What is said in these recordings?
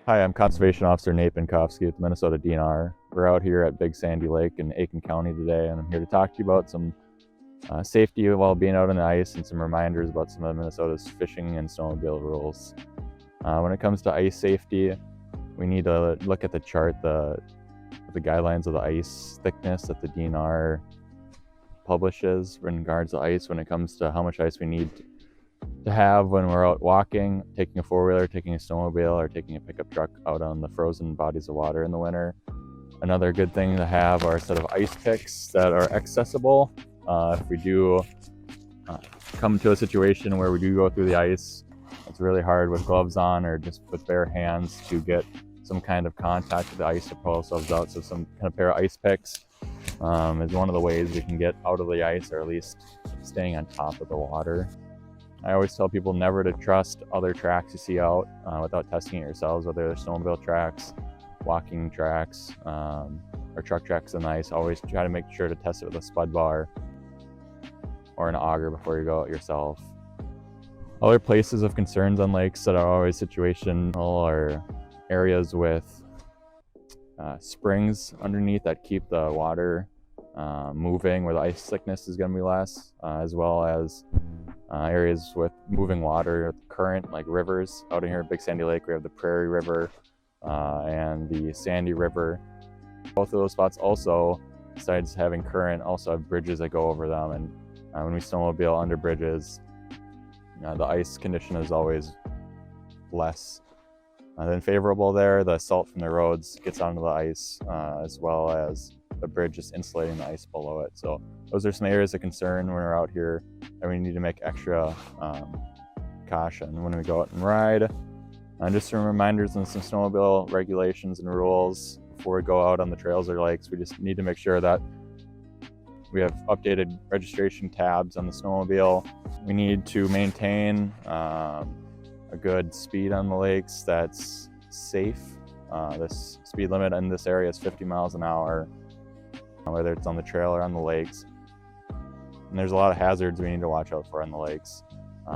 Hi, I'm Conservation Officer Nate Binkowski with the Minnesota DNR. We're out here at Big Sandy Lake in Aiken County today, and I'm here to talk to you about some safety while being out on the ice and some reminders about some of Minnesota's fishing and snowmobile rules. When it comes to ice safety, we need to look at the chart, the guidelines of the ice thickness that the DNR publishes in regards to ice when it comes to how much ice we need to have when we're out walking, taking a four-wheeler, taking a snowmobile, or taking a pickup truck out on the frozen bodies of water in the winter. Another good thing to have are a set of ice picks that are accessible. If we do come to a situation where we do go through the ice, it's really hard with gloves on or just with bare hands to get some kind of contact with the ice to pull ourselves out. So some kind of pair of ice picks is one of the ways we can get out of the ice, or at least staying on top of the water. I always tell people never to trust other tracks you see out without testing it yourselves, whether they're snowmobile tracks, walking tracks, or truck tracks on the ice. Always try to make sure to test it with a spud bar or an auger before you go out yourself. Other places of concerns on lakes that are always situational are areas with springs underneath that keep the water moving, where the ice thickness is going to be less, as well as areas with moving water current, like rivers. Out in here at Big Sandy Lake, we have the Prairie River and the Sandy River. Both of those spots also, besides having current, also have bridges that go over them. And when we snowmobile under bridges, the ice condition is always less than favorable there. The salt from the roads gets onto the ice, as well as the bridge just insulating the ice below it. So those are some areas of concern when we're out here, and we need to make extra caution when we go out and ride. Just some reminders and some snowmobile regulations and rules before we go out on the trails or lakes. We just need to make sure that we have updated registration tabs on the snowmobile. We need to maintain a good speed on the lakes that's safe. This speed limit in this area is 50 miles an hour, whether it's on the trail or on the lakes. And there's a lot of hazards we need to watch out for on the lakes.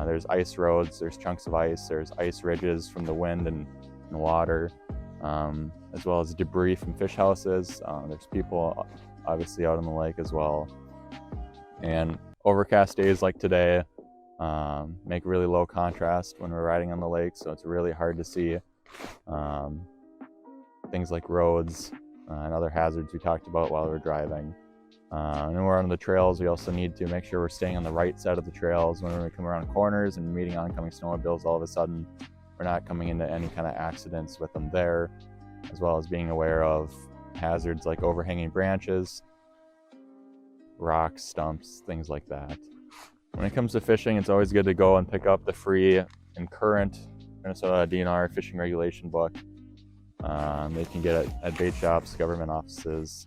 There's ice roads, there's chunks of ice, there's ice ridges from the wind and water, as well as debris from fish houses. There's people obviously out on the lake as well. And overcast days like today make really low contrast when we're riding on the lake, so it's really hard to see things like roads and other hazards we talked about while we're driving. And when we're on the trails, we also need to make sure we're staying on the right side of the trails. When we come around corners and meeting oncoming snowmobiles, all of a sudden we're not coming into any kind of accidents with them there, as well as being aware of hazards like overhanging branches, rocks, stumps, things like that. When it comes to fishing, it's always good to go and pick up the free and current Minnesota DNR fishing regulation book. They can get it at bait shops, government offices,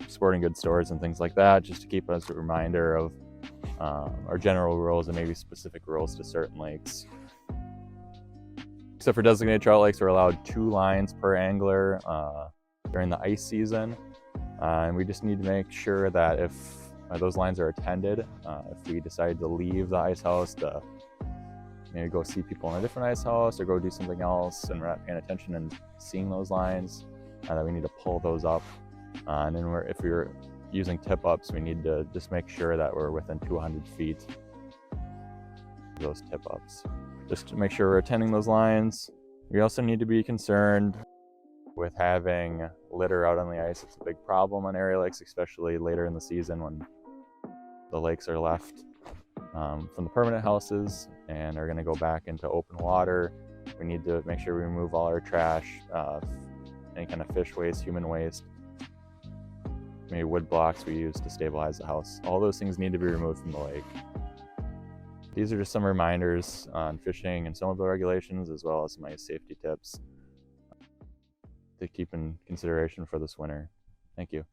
sporting goods stores, and things like that, just to keep us a reminder of our general rules and maybe specific rules to certain lakes. Except for designated trout lakes, we're allowed 2 lines per angler during the ice season. And we just need to make sure that if those lines are attended, if we decide to leave the ice house to maybe go see people in a different ice house or go do something else and we're not paying attention and seeing those lines, that we need to pull those up. And then if we're using tip ups, we need to just make sure that we're within 200 feet of those tip ups, just to make sure we're attending those lines. We also need to be concerned with having litter out on the ice. It's a big problem on area lakes, especially later in the season when the lakes are left from the permanent houses and are going to go back into open water. We need to make sure we remove all our trash, any kind of fish waste, human waste, maybe wood blocks we use to stabilize the house. All those things need to be removed from the lake. These are just some reminders on fishing and some of the regulations, as well as some ice safety tips to keep in consideration for this winter. Thank you.